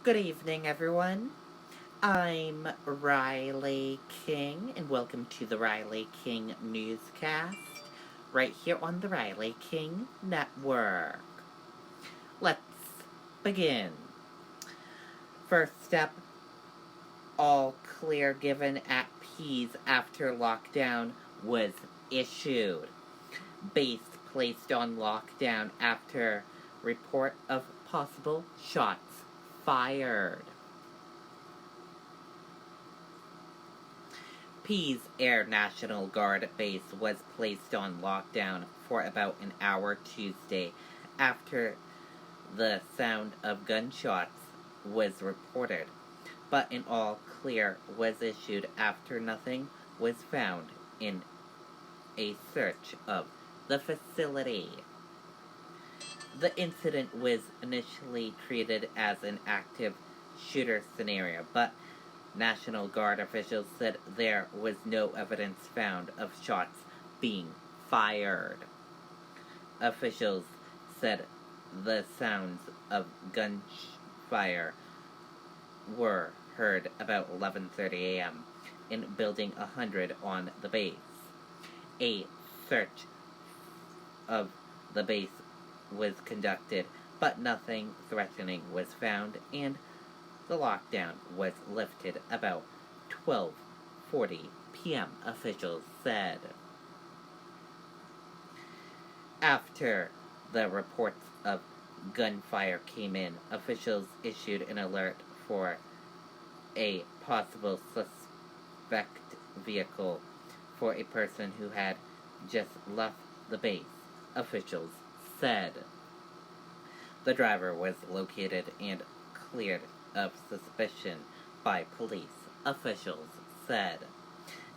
Good evening, everyone. I'm Riley King, and welcome to the Riley King Newscast, right here on the Riley King Network. Let's begin. First up, all clear given at Pease after lockdown was issued. Base placed on lockdown after report of possible shots fired. Pease Air National Guard base was placed on lockdown for about an hour Tuesday after the sound of gunshots was reported, but an all clear was issued after nothing was found in a search of the facility. The incident was initially treated as an active shooter scenario, but National Guard officials said there was no evidence found of shots being fired. Officials said the sounds of gunfire were heard about 11:30 a.m. in Building 100 on the base. A search of the base was conducted, but nothing threatening was found, and the lockdown was lifted about 12:40 p.m., officials said. After the reports of gunfire came in, officials issued an alert for a possible suspect vehicle for a person who had just left the base, officials said. The driver was located and cleared of suspicion by police, officials said.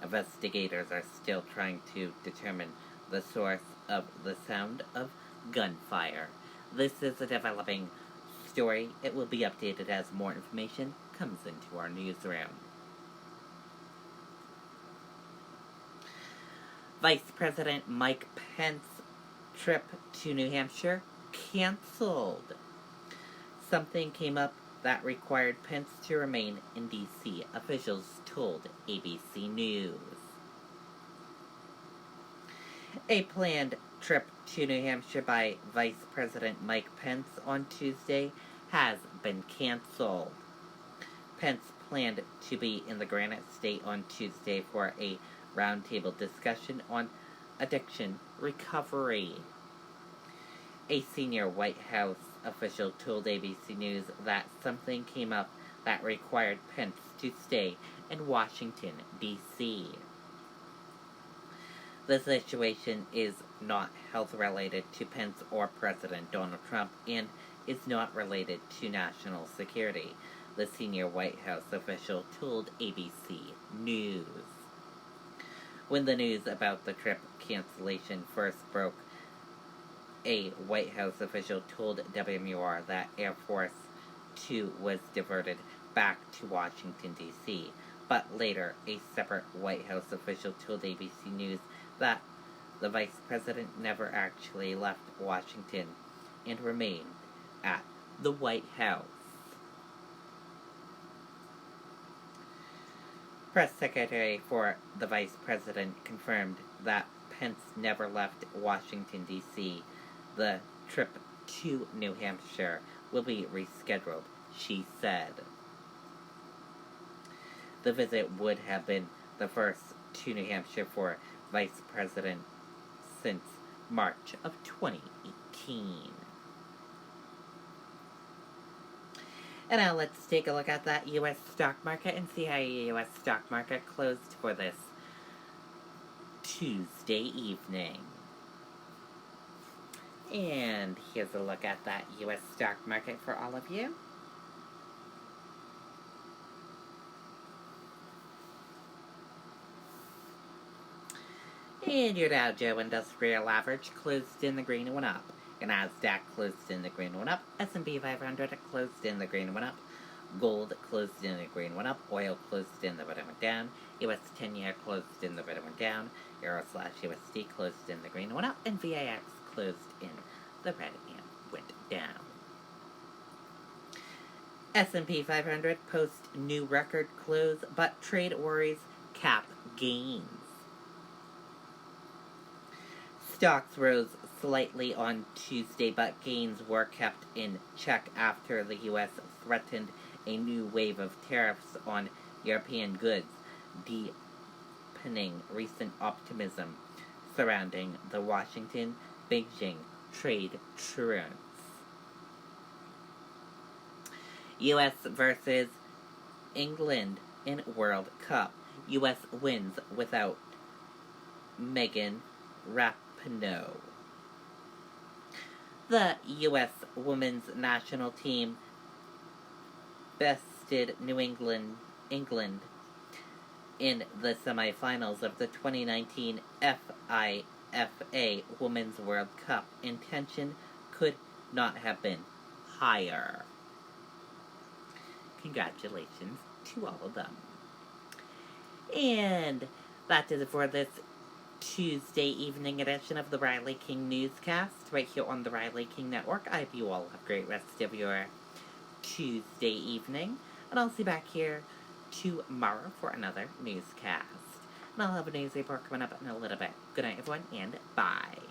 Investigators are still trying to determine the source of the sound of gunfire. This is a developing story. It will be updated as more information comes into our newsroom. Vice President Mike Pence trip to New Hampshire canceled. Something came up that required Pence to remain in D.C., officials told ABC News. A planned trip to New Hampshire by Vice President Mike Pence on Tuesday has been canceled. Pence planned to be in the Granite State on Tuesday for a roundtable discussion on addiction recovery. A senior White House official told ABC News that something came up that required Pence to stay in Washington, D.C. The situation is not health-related to Pence or President Donald Trump and is not related to national security, the senior White House official told ABC News. When the news about the trip cancellation first broke, a White House official told WMUR that Air Force 2 was diverted back to Washington, D.C., but later a separate White House official told ABC News that the Vice President never actually left Washington and remained at the White House. Press Secretary for the Vice President confirmed that Pence never left Washington, D.C. The trip to New Hampshire will be rescheduled, she said. The visit would have been the first to New Hampshire for Vice President since March of 2018. And now let's take a look at that U.S. stock market and see how the U.S. stock market closed for this Tuesday evening. And here's a look at that U.S. stock market for all of you. And your Dow Jones Industrial Average closed in the green and went up. Your Nasdaq closed in the green and went up. S&P 500 closed in the green and went up. Gold closed in the green and went up. Oil closed in the red and went down. US 10-year closed in the red and went down. Euro/USD closed in the green and went up. And VIX closed in the red and went down. S&P 500 posts new record close, but trade worries cap gains. Stocks rose slightly on Tuesday, but gains were kept in check after the U.S. threatened a new wave of tariffs on European goods, deepening recent optimism surrounding the Washington-Beijing trade truce. U.S. versus England in World Cup. U.S. wins without Megan Rapinoe. The U.S. women's national team bested New England in the semifinals of the 2019 FIFA Women's World Cup. Intention could not have been higher. Congratulations to all of them. And that does it for this Tuesday evening edition of the Riley King Newscast, right here on the Riley King Network. I hope you all have a great rest of your Tuesday evening, and I'll see you back here tomorrow for another newscast. And I'll have a news report coming up in a little bit. Good night, everyone, and bye.